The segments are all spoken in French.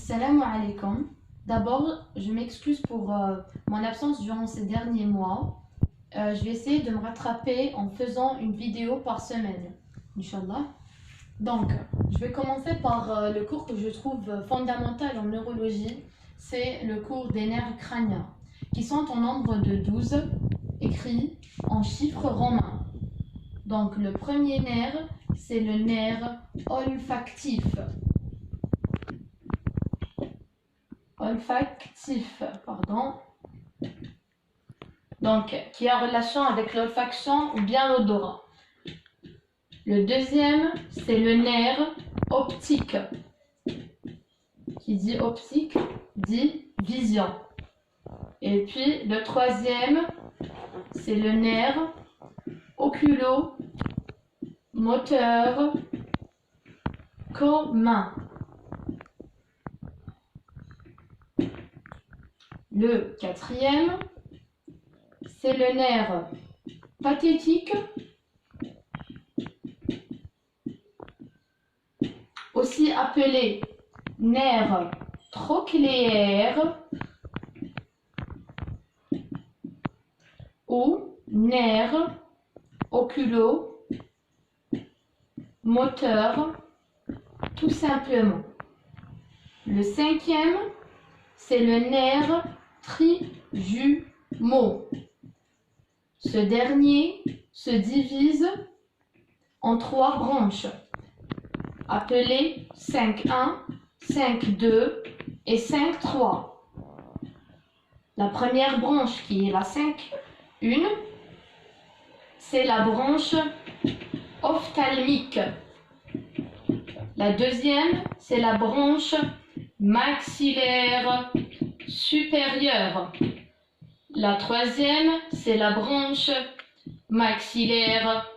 Salam alaikum. D'abord, je m'excuse pour mon absence durant ces derniers mois. Je vais essayer de me rattraper en faisant une vidéo par semaine, Inch'Allah. Donc, je vais commencer par le cours que je trouve fondamental en neurologie. C'est le cours des nerfs crâniens, qui sont en nombre de 12, écrits en chiffres romains. Donc, le premier nerf, c'est le nerf olfactif. Donc, qui a relation avec l'olfaction ou bien l'odorat. Le deuxième, c'est le nerf optique. Qui dit optique, dit vision. Et puis, le troisième, c'est le nerf oculomoteur commun. Le quatrième, c'est le nerf pathétique, aussi appelé nerf trochléaire ou nerf oculomoteur, tout simplement. Le cinquième, c'est le nerf trijumeau. Ce dernier se divise en 3 branches, appelées 5.1, 5.2 et 5.3. La première branche, qui est la 5.1, c'est la branche ophtalmique. La deuxième, c'est la branche maxillaire supérieure. La troisième, c'est la branche maxillaire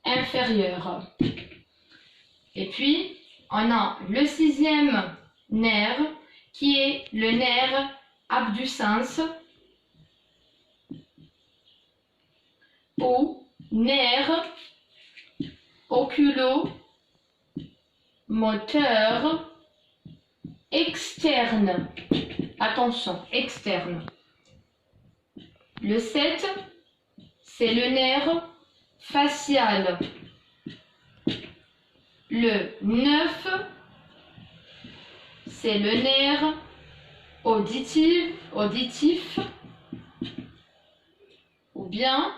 inférieure. Et puis, on a le sixième nerf, qui est le nerf abducens ou nerf oculomoteur externe. Attention, externe. Le 7, c'est le nerf facial. Le 9, c'est le nerf auditif ou bien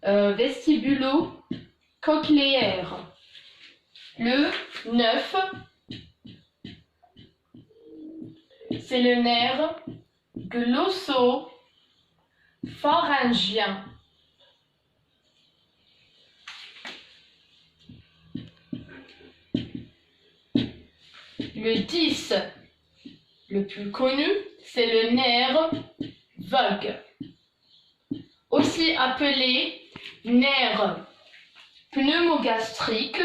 vestibulo-cochléaire. Le 9, c'est le nerf glossopharyngien. Le 10, le plus connu, c'est le nerf vague, aussi appelé nerf pneumogastrique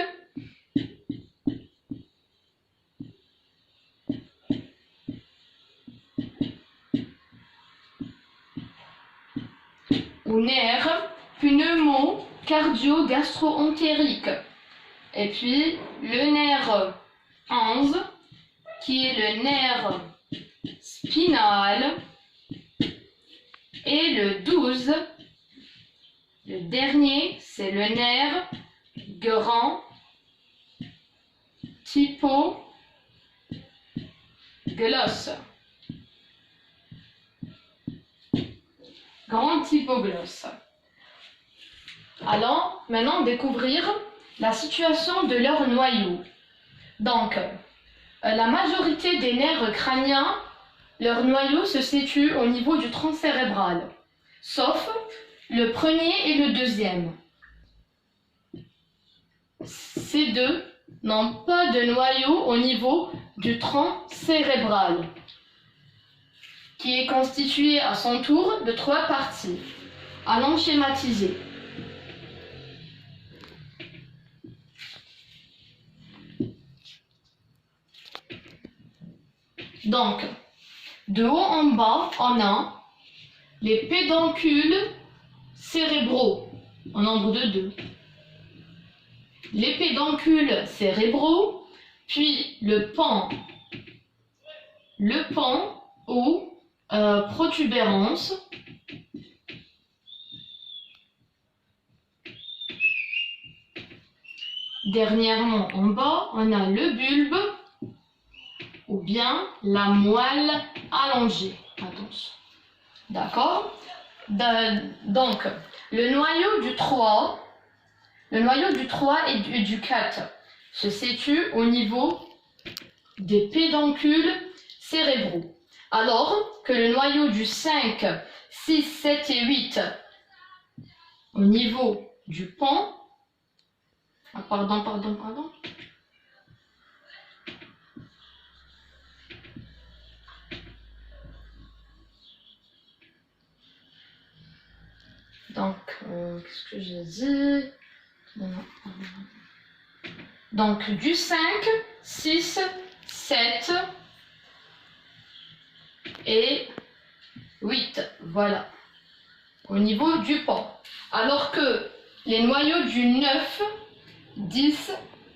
ou nerf pneumocardio-gastro-entérique. Et puis le nerf 11, qui est le nerf spinal, et le 12, le dernier, c'est le nerf grand hypoglosse. Grand hypoglosse. Allons maintenant découvrir la situation de leur noyau. Donc, la majorité des nerfs crâniens, leur noyau se situe au niveau du tronc cérébral, sauf le premier et le deuxième. Ces deux n'ont pas de noyau au niveau du tronc cérébral, qui est constitué à son tour de 3 parties. Allons schématiser. Donc, de haut en bas, on a les pédoncules cérébraux, en nombre de 2. Les pédoncules cérébraux, puis le pan le pan ou protubérance. Dernièrement, en bas, on a le bulbe ou bien la moelle allongée. Attention. D'accord? Donc, le noyau du 3 et du 4 se situe au niveau des pédoncules cérébraux. Alors que le noyau du 5, 6, 7 et 8 au niveau du pan. Ah, pardon. Donc, qu'est-ce que j'ai dit? Donc, du 5, 6, 7 et 8. Voilà. Au niveau du pan. Alors que les noyaux du 9, 10,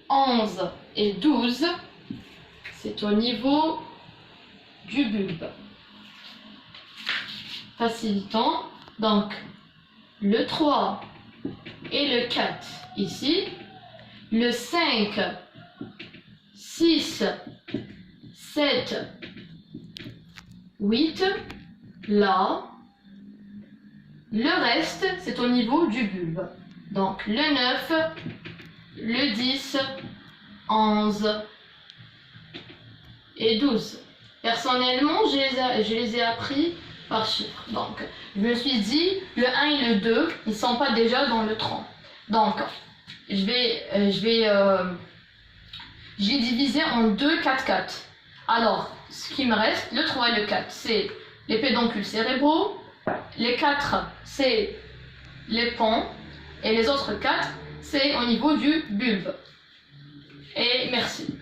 11 et 12, c'est au niveau du bulbe. Facilitant. Donc, le 3 et le 4 ici. Le 5, 6, 7, 8, là. Le reste, c'est au niveau du bulbe. Donc, le 9, le 10, 11 et 12. Personnellement, je les ai appris par chiffre. Donc, je me suis dit, le 1 et le 2, ils ne sont pas déjà dans le tronc. Donc, j'ai divisé en 2, 4, 4. Alors, ce qui me reste, le 3 et le 4, c'est les pédoncules cérébraux. Les 4, c'est les pans. Et les autres 4, c'est au niveau du bulbe. Et merci.